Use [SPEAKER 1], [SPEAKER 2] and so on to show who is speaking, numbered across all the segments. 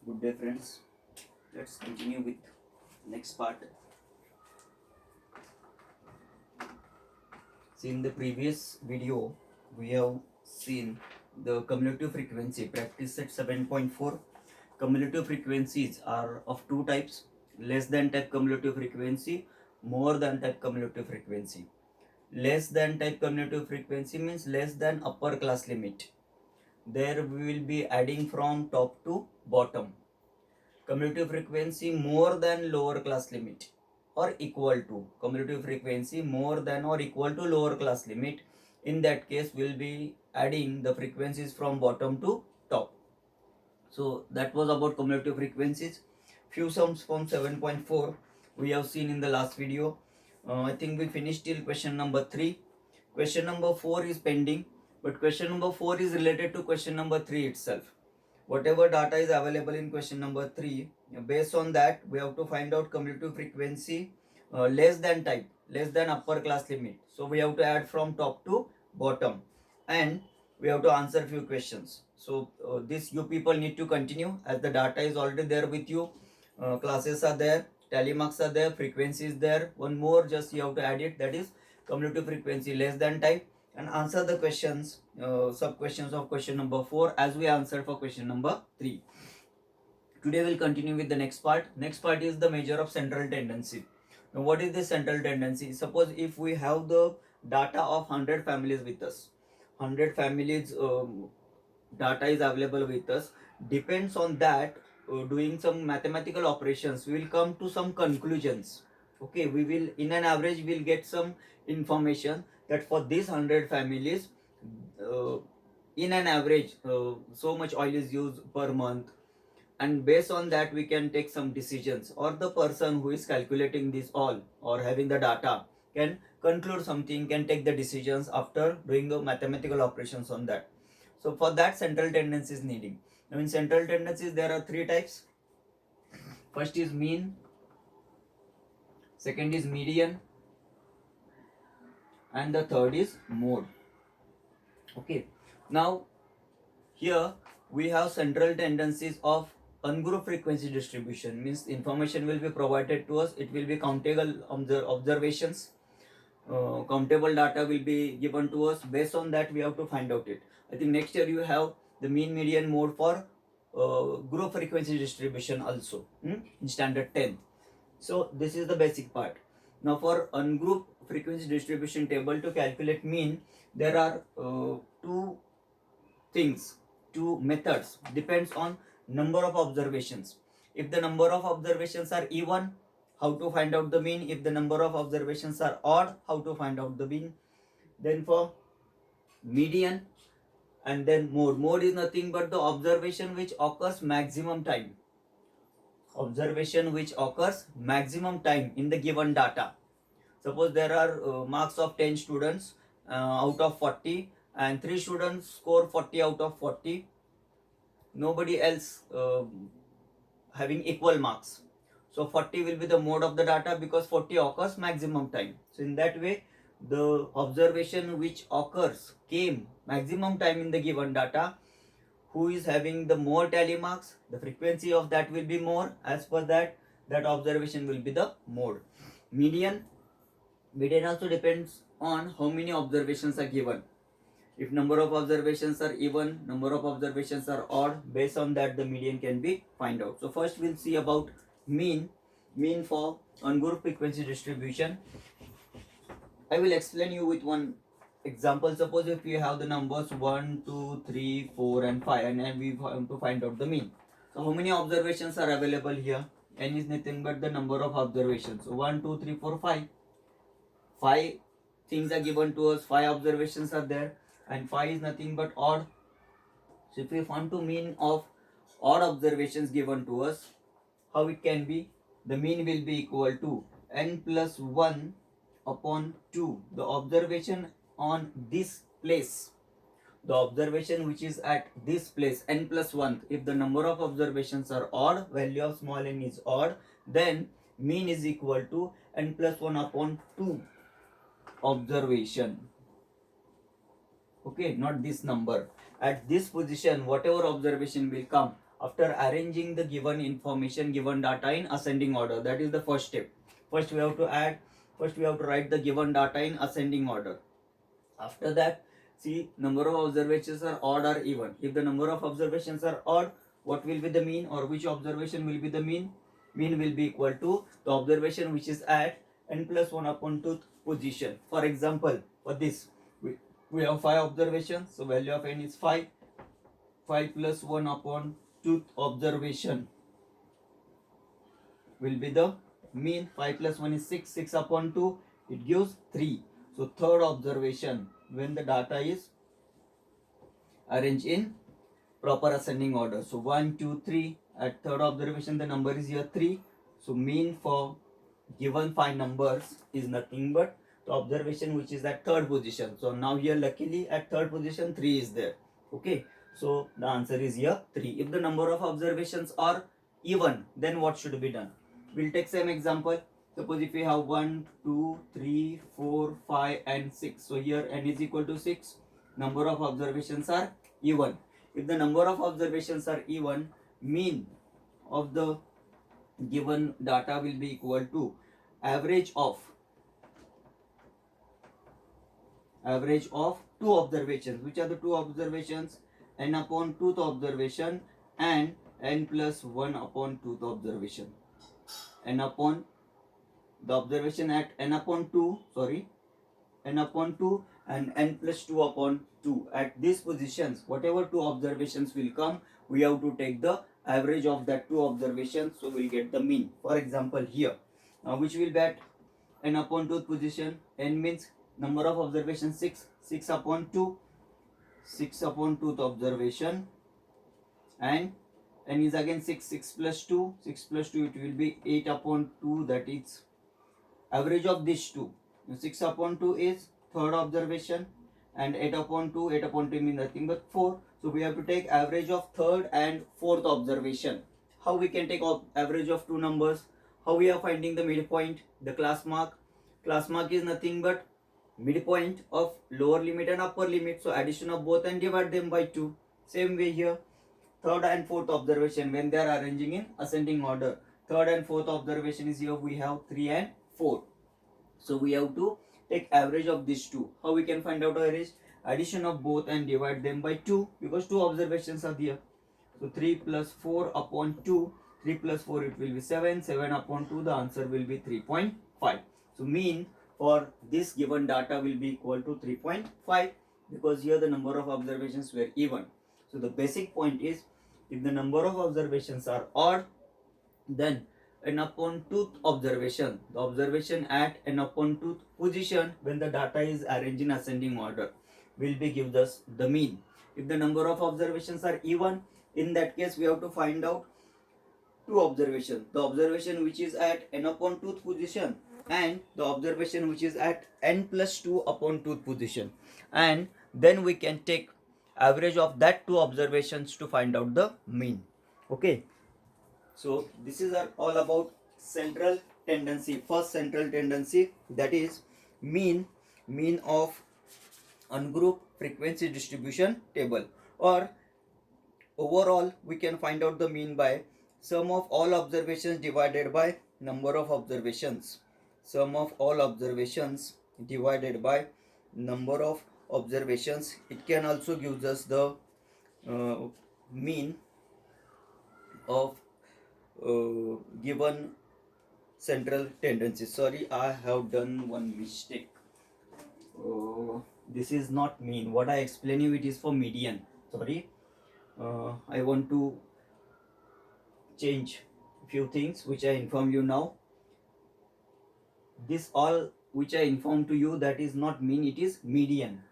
[SPEAKER 1] Good day, friends. Let's continue with next part. See, in the previous video, we have seen the cumulative frequency practice at 7.4. Cumulative frequencies are of two types: less than type cumulative frequency, more than type cumulative frequency. Less than type cumulative frequency means less than upper class limit. There we will be adding from top to bottom. Cumulative frequency more than lower class limit or equal to. Cumulative frequency more than or equal to lower class limit. In that case, we'll be adding the frequencies from bottom to top. So that was about cumulative frequencies. Few sums from 7.4 we have seen in the last video. I think we finished till question number 3. Question number 4 is pending, but question number 4 is related to question number 3 itself. Whatever data is available in question number 3, based on that we have to find out cumulative frequency less than type, less than upper class limit. So we have to add from top to bottom and we have to answer few questions. So this you people need to continue, as the data is already there with you. Classes are there, tally marks are there, frequency is there. One more just you have to add it, that is cumulative frequency less than type, and answer the questions, sub questions of question number 4 as we answered for question number 3. Today we'll continue with the next part. Next part is the measure of central tendency. Now what is the central tendency? Suppose if we have the data of 100 families with us, 100 families data is available with us. Depends on that, doing some mathematical operations, we will come to some conclusions. Okay, we will in an average we'll get some information that for these 100 families, in an average so much oil is used per month, and based on that we can take some decisions, or the person who is calculating this all or having the data can conclude something, can take the decisions after doing the mathematical operations on that. So for that central tendency is needing. Now in central tendencies there are 3 types. First is mean, second is median, and the third is mode. Okay, now here we have central tendencies of ungrouped frequency distribution, means information will be provided to us, it will be countable observations, countable data will be given to us. Based on that we have to find out it. I think next year you have the mean, median, mode for group frequency distribution also in standard 10. So this is the basic part. Now for ungrouped frequency distribution table, to calculate mean there are two things, two methods, depends on number of observations. If the number of observations are even, how to find out the mean? If the number of observations are odd, how to find out the mean? Then for median, and then mode. Mode is nothing but the observation which occurs maximum time. Observation which occurs maximum time in the given data. Suppose there are marks of 10 students out of 40, and 3 students score 40 out of 40. Nobody else having equal marks. So 40 will be the mode of the data because 40 occurs maximum time. So in that way, the observation which occurs came maximum time in the given data, who is having the more tally marks, the frequency of that will be more. As per that, that observation will be the mode. Median also depends on how many observations are given. If number of observations are even, number of observations are odd, based on that the median can be find out. So first we'll see about mean. Mean for ungrouped frequency distribution. I will explain you with one example. Suppose if we have the numbers 1, 2, 3, 4 and 5, and we have to find out the mean. So how many observations are available here? N is nothing but the number of observations. So 1, 2, 3, 4, 5. 5 things are given to us, 5 observations are there, and 5 is nothing but odd. So if we want to mean of odd observations given to us, how it can be? The mean will be equal to n plus 1 upon 2. The observation on this place, the observation which is at this place, n plus 1. If the number of observations are odd, value of small n is odd, then mean is equal to n plus 1 upon 2 observation. Okay, not this number. At this position, whatever observation will come, after arranging the given information, given data in ascending order. That is the first step. First we have to write the given data in ascending order. After that, see, number of observations are odd or even. If the number of observations are odd, what will be the mean, or which observation will be the mean? Mean will be equal to the observation which is at n plus 1 upon 2th position. For example, for this, we have 5 observations, so value of n is 5. 5 plus 1 upon 2th observation will be the mean. 5 plus 1 is 6. 6 upon 2, it gives 3. So third observation, when the data is arranged in proper ascending order. So 1, 2, 3. At third observation, the number is here 3. So mean for given 5 numbers is nothing but the observation which is at third position. So now here luckily at third position 3 is there. Okay. So the answer is here 3. If the number of observations are even, then what should be done? We'll take same example. Suppose if we have 1, 2, 3, 4, 5 and 6. So here n is equal to 6. Number of observations are even. If the number of observations are even, mean of the given data will be equal to average of two observations. Which are the two observations? N upon 2th observation and n plus 1 upon 2th observation. N upon the observation at n upon 2 and n plus 2 upon 2. At these positions, whatever two observations will come, we have to take the average of that two observations, so we'll get the mean. For example, here, which will be at n upon 2th position. N means number of observations 6. 6 upon 2. 6 upon 2th observation, and n is again 6. 6 plus 2. 6 plus 2, it will be 8 upon 2. That is average of these two. 6 upon 2 is third observation, and 8 upon 2. 8 upon 2 means nothing but 4. So we have to take average of third and fourth observation. How we can take average of two numbers? How we are finding the midpoint? The class mark. Class mark is nothing but midpoint of lower limit and upper limit. So addition of both and divide them by 2. Same way here. Third and fourth observation, when they are arranging in ascending order. Third and fourth observation is here we have 3 and 4. So we have to take average of these two. How we can find out average? Addition of both and divide them by 2, because two observations are there. So 3 plus 4 upon 2. 3 plus 4, it will be 7. 7 upon 2, the answer will be 3.5. So mean for this given data will be equal to 3.5, because here the number of observations were even. So the basic point is, if the number of observations are odd, then n upon 2th observation, the observation at n upon 2th position when the data is arranged in ascending order, will be give us the mean. If the number of observations are even, in that case we have to find out two observations. The observation which is at n upon 2th position, and the observation which is at n plus 2 upon 2th position, and then we can take average of that two observations to find out the mean. Okay, so this is all about central tendency. First central tendency, that is mean of ungrouped frequency distribution table, or overall we can find out the mean by sum of all observations divided by number of observations. Sum of all observations divided by number of observations. It can also give us the mean of given central tendency. Sorry, I have done one mistake. This is not mean. What I explain you, it is for median. Sorry, I want to change few things which I inform you now. This all which I inform to you, that is not mean, it is median.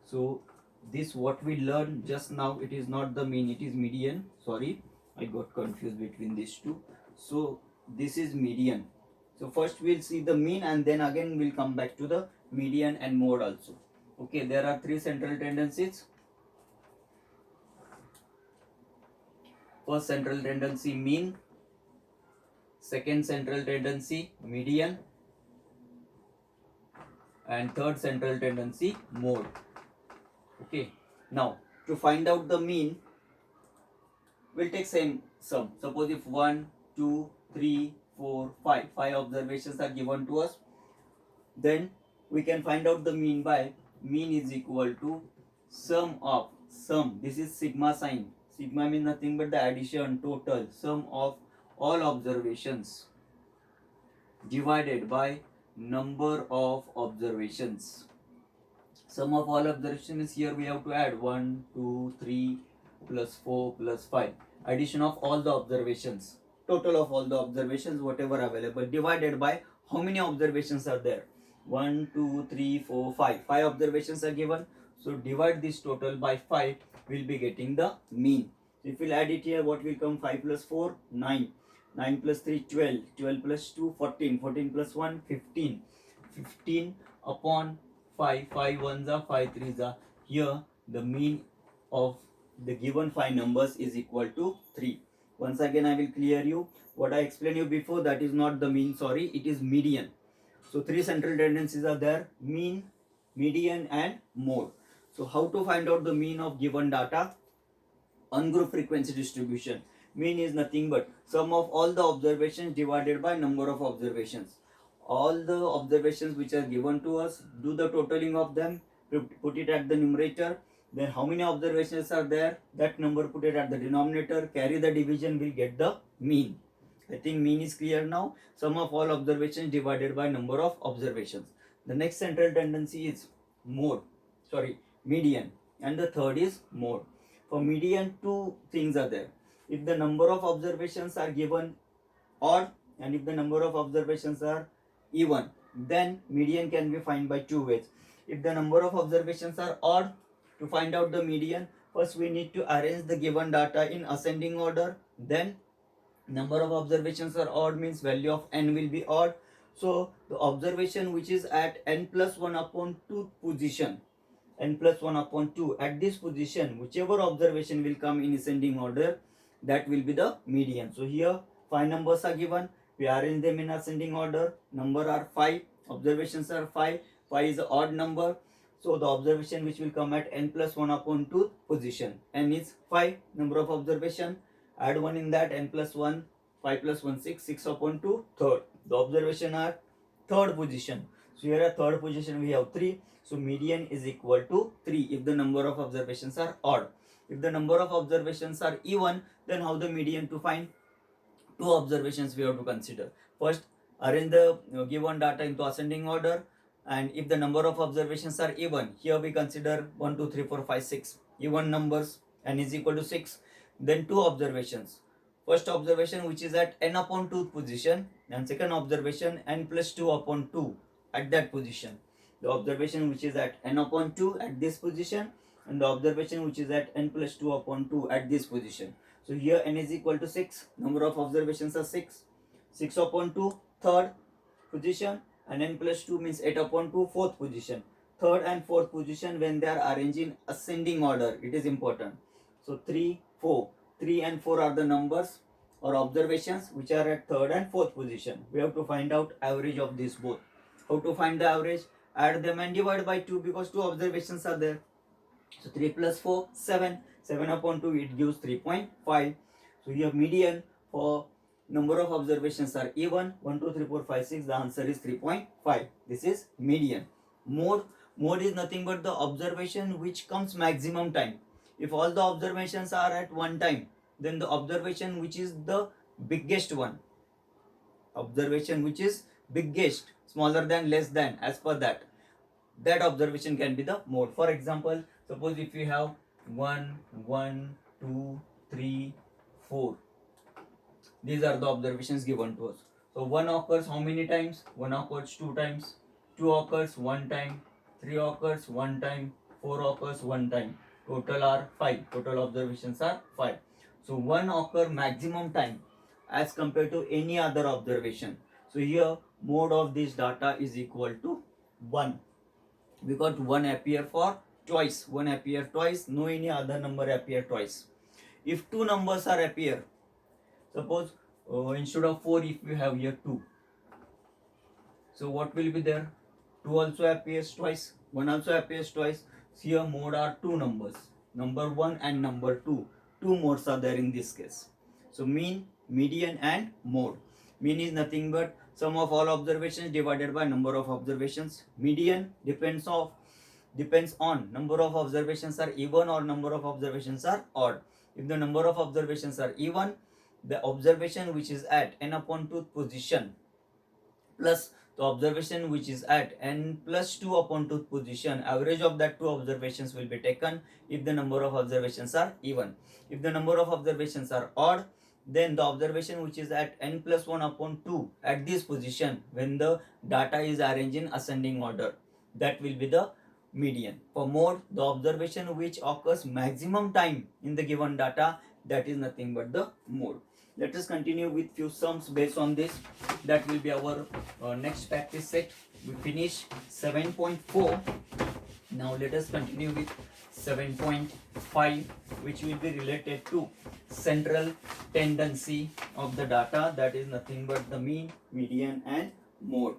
[SPEAKER 1] So this what we learned just now, it is not the mean, it is median. Sorry, I got confused between these two. So this is median. So first we'll see the mean, and then again we'll come back to the median and mode also. Okay, there are three central tendencies. First central tendency, mean. Second central tendency, median. And third central tendency, mode. Okay, now to find out the mean, we'll take same sum. Suppose if 1, 2, 3, 4, 5, 5 observations are given to us, then we can find out the mean by mean is equal to sum of sum. This is sigma sign. Sigma means nothing but the addition, total, sum of all observations divided by number of observations. Sum of all observations is here we have to add 1, 2, 3 plus 4 plus 5. Addition of all the observations. Total of all the observations whatever available divided by how many observations are there. 1, 2, 3, 4, 5. 5 observations are given. So divide this total by 5. We'll be getting the mean. If we'll add it here, what will come? 5 plus 4, 9. 9 plus 3, 12. 12 plus 2, 14. 14 plus 1, 15. 15 upon 5. 5 ones are 5 threes are. Here the mean of the given 5 numbers is equal to 3. Once again I will clear you. What I explained you before, that is not the mean, sorry, it is median. So 3 central tendencies are there: mean, median and mode. So how to find out the mean of given data? Ungroup frequency distribution. Mean is nothing but sum of all the observations divided by number of observations. All the observations which are given to us, do the totaling of them, put it at the numerator. Then how many observations are there, that number put it at the denominator, carry the division, will get the mean. I think mean is clear now. Sum of all observations divided by number of observations. The next central tendency is mode, sorry, median, and the third is mode. For median, two things are there. If the number of observations are given odd and if the number of observations are even, then median can be found by two ways. If the number of observations are odd, to find out the median, first we need to arrange the given data in ascending order. Then number of observations are odd means value of n will be odd. So the observation which is at n plus 1 upon 2 position, n plus 1 upon 2, at this position whichever observation will come in ascending order, that will be the median. So here 5 numbers are given, we arrange them in ascending order. Number are 5, observations are 5, 5 is an odd number. So the observation which will come at n plus 1 upon 2 position, n is 5 number of observation, add 1 in that, n plus 1, 5 plus 1, 6, 6 upon 2, third. The observation are third position. So here at third position we have 3. So median is equal to 3 if the number of observations are odd. If the number of observations are even, then how the median to find? Two observations we have to consider. First, arrange the given data into ascending order, and if the number of observations are even, here we consider 1, 2, 3, 4, 5, 6 even numbers, n is equal to 6. Then two observations. First observation which is at n upon 2 position, and second observation n plus 2 upon 2 at that position. The observation which is at n upon 2 at this position, and the observation which is at n plus 2 upon 2 at this position. So here n is equal to 6, number of observations are 6. 6 upon 2, third position, and n plus 2 means 8 upon 2, fourth position. Third and fourth position when they are arranged in ascending order, it is important. So 3, 4. 3 and 4 are the numbers or observations which are at third and fourth position. We have to find out average of these both. How to find the average? Add them and divide by 2 because 2 observations are there. So 3 plus 4, 7. 7 upon 2, it gives 3.5. So here median for number of observations are even, 1, 2, 3, 4, 5, 6. The answer is 3.5. This is median. Mode is nothing but the observation which comes maximum time. If all the observations are at one time, then the observation which is the biggest one, observation which is biggest, smaller than, less than, as per that observation can be the mode. For example, suppose if you have 1, 1, 2, 3, 4. These are the observations given to us. So 1 occurs how many times? 1 occurs 2 times. 2 occurs 1 time. 3 occurs 1 time. 4 occurs 1 time. Total are 5. Total observations are 5. So 1 occur maximum time as compared to any other observation. So here mode of this data is equal to 1. We got 1 appear for twice. 1 appear twice. No any other number appear twice. If two numbers are appear, suppose instead of 4 if we have here 2. So what will be there? 2 also appears twice. 1 also appears twice. Here mode are two numbers. Number 1 and number 2. two modes are there in this case. So mean, median and mode. Mean is nothing but sum of all observations divided by number of observations. Median depends on number of observations are even or number of observations are odd. If the number of observations are even, the observation which is at n upon 2th position plus the observation which is at n plus 2 upon 2th position, average of that two observations will be taken if the number of observations are even. If the number of observations are odd, then the observation which is at n plus 1 upon 2 at this position when the data is arranged in ascending order, that will be the median. For mode, the observation which occurs maximum time in the given data, that is nothing but the mode. Let us continue with few sums based on this. That will be our next practice set. We finish 7.4. Now let us continue with 7.5, which will be related to central tendency of the data, that is nothing but the mean, median and mode.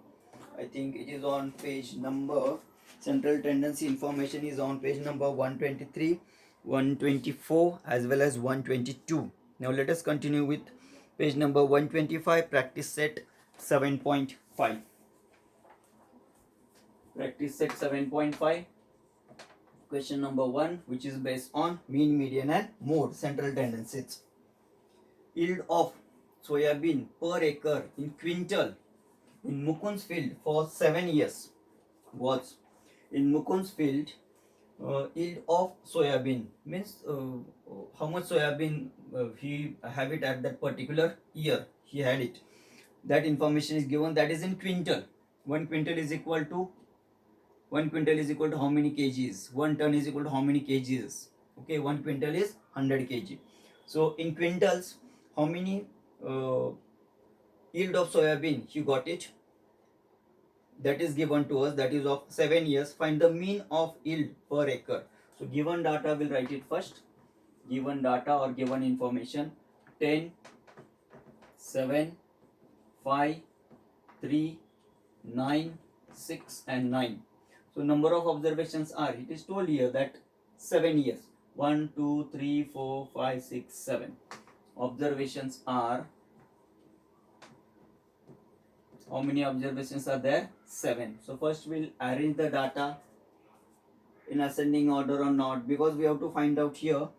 [SPEAKER 1] I think it is on page number, central tendency information is on page number 123, 124 as well as 122. Now let us continue with page number 125, practice set 7.5. Practice set 7.5. Question number 1, which is based on mean, median and mode, central tendencies. Yield of soybean per acre in quintal in Mukund's field for 7 years was, in Mukund's field, yield of soybean means how much soybean he have it at that particular year, he had it. That information is given, that is in quintal. 1 quintal is equal to how many kgs? 1 ton is equal to how many kgs? Okay, 1 quintal is 100 kg. So in quintals, how many yield of soybean he got it? That is given to us, that is of 7 years. Find the mean of yield per acre. So given data, we'll write it first. Given data or given information: 10, 7, 5, 3, 9, 6 and 9. So number of observations are, it is told here that 7 years. 1, 2, 3, 4, 5, 6, 7. Observations are, how many observations are there? 7. So first we'll arrange the data in ascending order or not, because we have to find out here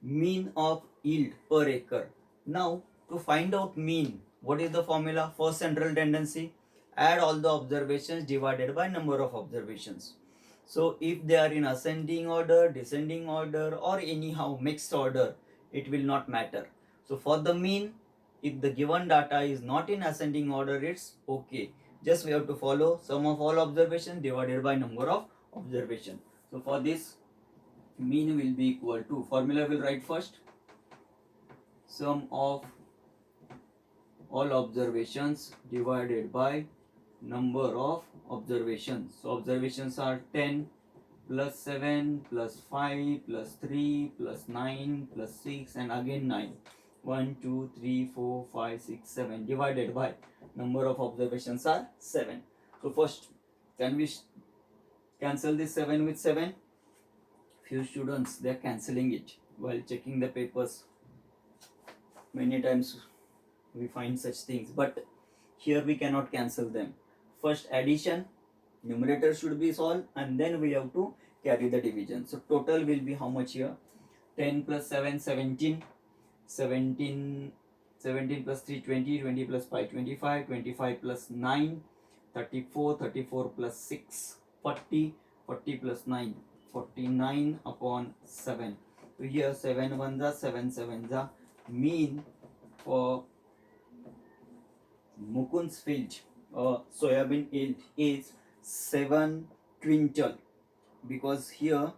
[SPEAKER 1] mean of yield per acre. Now to find out mean, what is the formula for central tendency? Add all the observations divided by number of observations. So if they are in ascending order, descending order or anyhow mixed order, it will not matter. So for the mean, if the given data is not in ascending order, it's okay. Just we have to follow sum of all observations divided by number of observation. So for this, mean will be equal to, formula will write first, sum of all observations divided by number of observations. So observations are 10 plus 7 plus 5 plus 3 plus 9 plus 6 and again 9. 1, 2, 3, 4, 5, 6, 7 divided by number of observations are 7. So first, can we cancel this 7 with 7? Few students, they are cancelling it while checking the papers. Many times we find such things, but here we cannot cancel them. First addition, numerator should be solved and then we have to carry the division. So total will be how much here? 10 plus 7, 17. 17 plus 3, 20, 20 plus 5, 25, 25 plus 9, 34, 34 plus 6, 40, 40 plus 9, 49 upon 7. So here 7 1 za, 7 7 za. Mean for Mukund's field soybean yield is 7 quintal, because here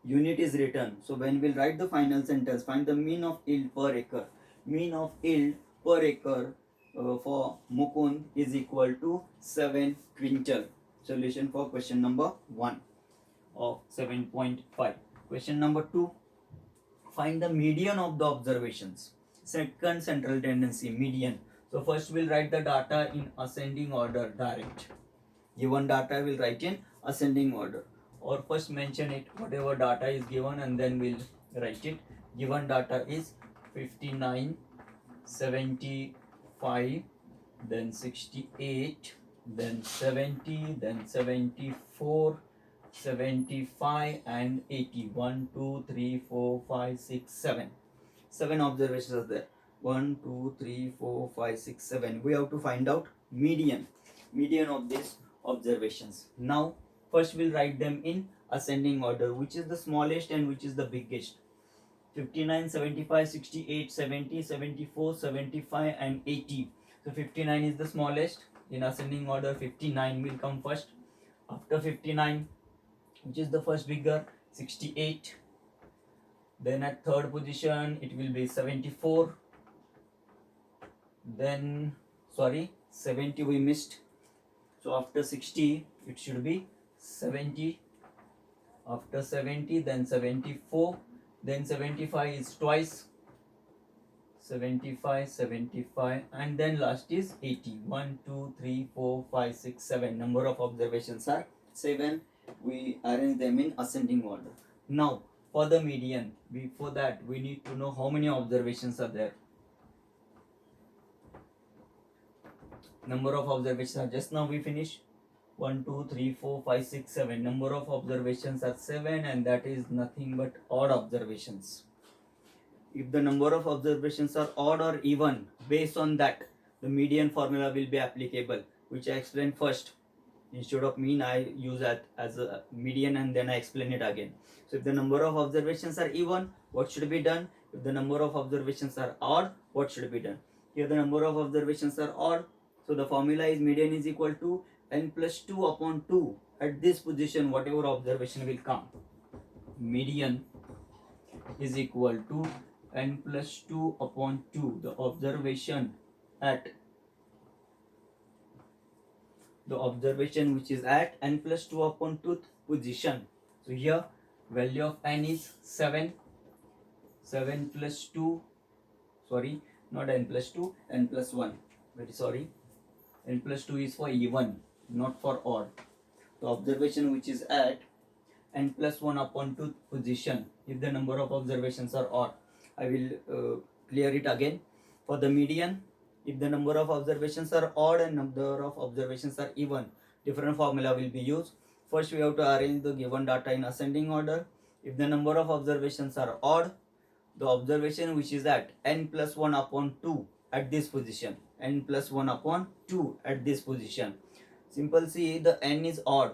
[SPEAKER 1] unit is written. So when we'll write the final sentence, find the mean of yield per acre. Mean of yield per acre for Mukund is equal to 7 quintal. Solution for question number 1 of 7.5. Question number 2. Find the median of the observations. Second central tendency, median. So first we'll write the data in ascending order direct. Given data we'll write in ascending order, or first mention it whatever data is given and then we'll Write it. Given data is 59, 75, then 68, then 70, then 74, 75 and 80. 1, 2, 3, 4, 5, 6, 7. 7 observations are there. 1, 2, 3, 4, 5, 6, 7. We have to find out median of these observations. Now first we'll write them in ascending order, which is the smallest and which is the biggest. 59, 75, 68, 70, 74, 75 and 80. So 59 is the smallest. In ascending order, 59 will come first. After 59, which is the first bigger, 68. Then at third position it will be 74. Then 70 we missed. So after 60 it should be 70. After 70 then 74. Then 75 is twice. 75 and then last is 80. 1, 2, 3, 4, 5, 6, 7. Number of observations are 7. We arrange them in ascending order. Now for the median, before that we need to know how many observations are there. Number of observations are, just now we finished 1, 2, 3, 4, 5, 6, 7. Number of observations are 7 and that is nothing but odd observations. If the number of observations are odd or even, based on that the median formula will be applicable, which I explained first. Instead of mean, I use that as a median and then I explain it again. So if the number of observations are even, what should be done? If the number of observations are odd, what should be done? Here the number of observations are odd, so the formula is median is equal to n plus 2 upon 2. At this position, whatever observation will come, median is equal to n plus 2 upon 2. The observation which is at n plus 2 upon 2th position. So here value of n is 7. 7 plus 2, sorry, not n plus 2, n plus 1. Very sorry. N plus 2 is for even, not for odd. The observation which is at n plus 1 upon 2th position, if the number of observations are odd. I will clear it again. For the median, if the number of observations are odd and number of observations are even, different formula will be used. First we have to arrange the given data in ascending order. If the number of observations are odd, the observation which is at n plus 1 upon 2 at this position, n plus 1 upon 2 at this position. Simple, see, the n is odd.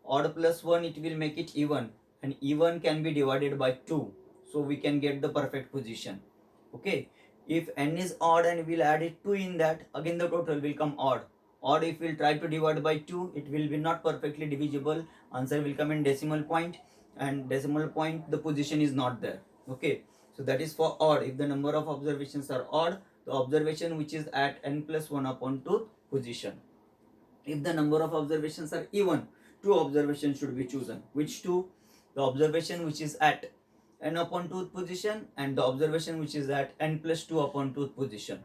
[SPEAKER 1] Odd plus 1, it will make it even, and even can be divided by 2, so we can get the perfect position. Okay, if n is odd and we'll add it 2 in that, again the total will come odd. Odd, if we'll try to divide by 2, it will be not perfectly divisible. Answer will come in decimal point, and decimal point the position is not there. Okay, so that is for odd. If the number of observations are odd, the observation which is at n plus 1 upon 2th position. If the number of observations are even, 2 observations should be chosen. Which 2? The observation which is at n upon 2th position and the observation which is at n plus 2 upon 2th position.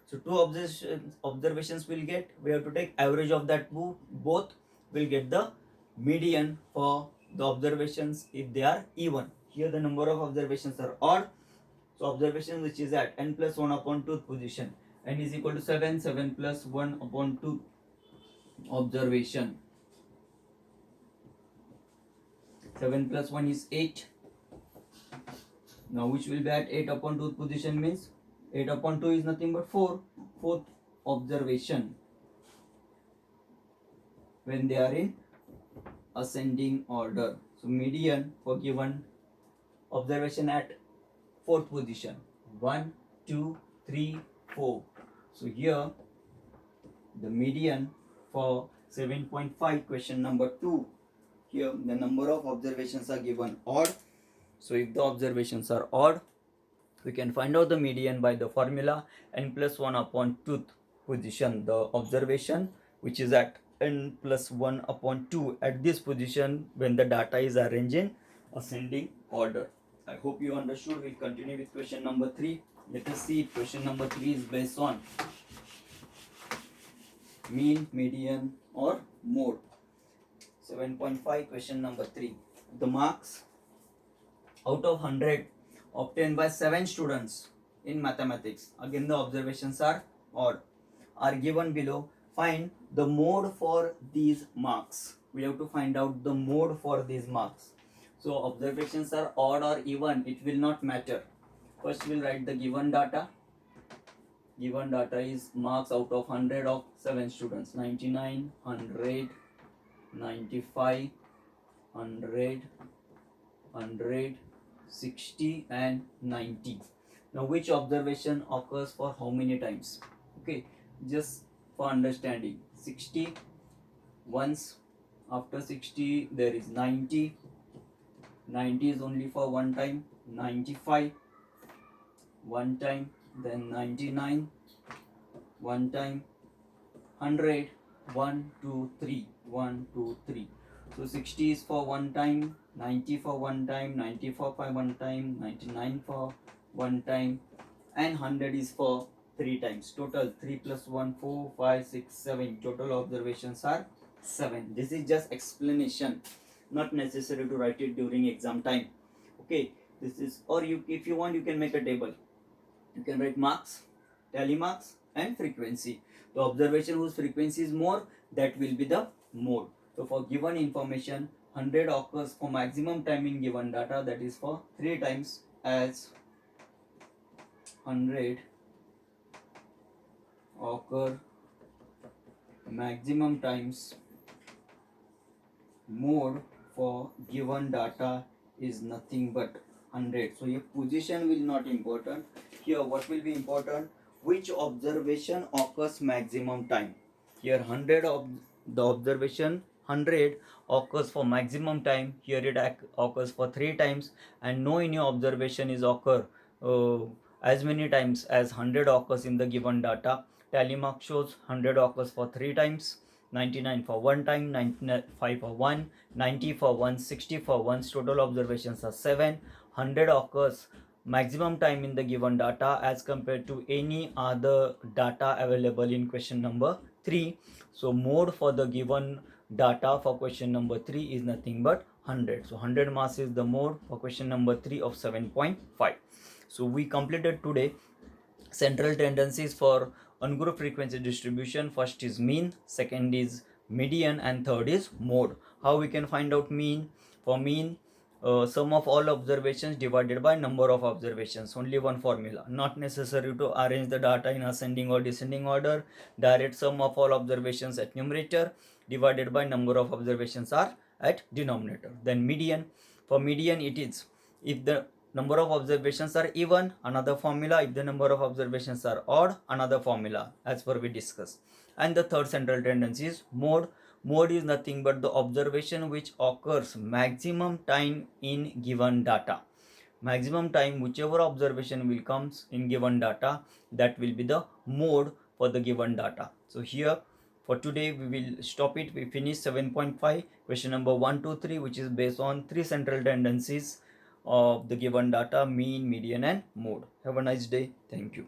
[SPEAKER 1] So 2 observations will get, we have to take average of that both, will get the median for the observations if they are even. Here the number of observations are odd, so observation which is at n plus 1 upon 2th position, n is equal to 7, 7 plus 1 upon 2 observation. 7 plus 1 is 8. Now which will be at 8 upon 2th position means 8 upon 2 is nothing but 4. 4th observation when they are in ascending order. So median for given observation at 4th position, 1, 2, 3, 4. So here the median for 7.5 question number 2, here the number of observations are given odd. So if the observations are odd, we can find out the median by the formula n plus 1 upon 2th position. The observation which is at n plus 1 upon 2 at this position when the data is arranged in ascending order. I hope you understood. We'll continue with question number 3. Let us see. Question number 3 is based on mean, median or mode. 7.5 question number 3. The marks out of 100 obtained by 7 students in mathematics. Again, the observations are odd, are given below. Find the mode for these marks. We have to find out the mode for these marks. So observations are odd or even, it will not matter. First we'll write the given data. Given data is marks out of 100 of 7 students. 99, 100, 95, 100, 100, 60 and 90. Now which observation occurs for how many times? Okay, just for understanding, 60 once, after 60 there is 90. 90 is only for one time. 95 one time, then 99 one time, 100 1 2 3 1 2 3. So 60 is for one time, 90 for one time, 94 for one time, 99 for one time, and 100 is for 3 times. Total 3 plus 1 4 5 6 7. Total observations are 7. This is just explanation, not necessary to write it during exam time. Okay, this is, or you, if you want, you can make a table. You can write marks, tally marks, and frequency. The observation whose frequency is more, that will be the mode. So for given information, 100 occurs for maximum time in given data, that is for 3 times, as 100 occur maximum times. Mode for given data is nothing but 100. So your position will not important. Here what will be important? Which observation occurs maximum time? Here 100 of the observation 100 occurs for maximum time. Here it occurs for 3 times, and no any observation is occur as many times as 100 occurs in the given data. Tally mark shows 100 occurs for 3 times, 99 for one time, 95 for one, 90 for one, 60 for one. Total observations are 7. 100 occurs maximum time in the given data as compared to any other data available in question number 3. So mode for the given data for question number 3 is nothing but 100. So 100 mass is the mode for question number 3 of 7.5. So we completed today central tendencies for ungrouped frequency distribution. First is mean, second is median, and third is mode. How we can find out mean? For mean, sum of all observations divided by number of observations. Only one formula, not necessary to arrange the data in ascending or descending order. Direct sum of all observations at numerator divided by number of observations are at denominator. Then median, for median it is, if the number of observations are even, another formula. If the number of observations are odd, another formula, as per we discussed. And the third central tendency is mode. Mode is nothing but the observation which occurs maximum time in given data. Maximum time, whichever observation will comes in given data, that will be the mode for the given data. So here for today we will stop it. We finish 7.5 question number 1 2 3, which is based on 3 central tendencies of the given data: mean, median, and mode. Have a nice day. Thank you.